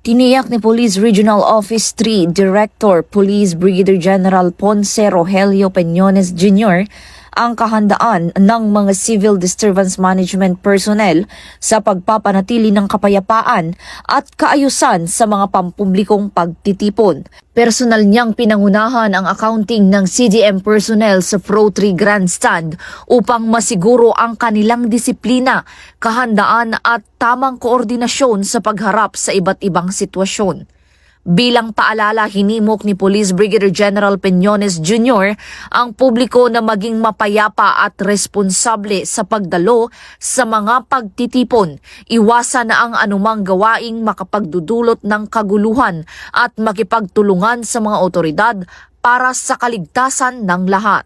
Tiniyak ni Police Regional Office 3 Director Police Brigadier General Ponce Rogelio Peñones Jr. ang kahandaan ng mga civil disturbance management personnel sa pagpapanatili ng kapayapaan at kaayusan sa mga pampublikong pagtitipon. Personal niyang pinangunahan ang accounting ng CDM personnel sa Pro 3 Grandstand upang masiguro ang kanilang disiplina, kahandaan at tamang koordinasyon sa pagharap sa iba't ibang sitwasyon. Bilang paalala, hinimok ni Police Brigadier General Peñones Jr. ang publiko na maging mapayapa at responsable sa pagdalo sa mga pagtitipon, iwasan na ang anumang gawaing makapagdudulot ng kaguluhan at makipagtulungan sa mga otoridad para sa kaligtasan ng lahat.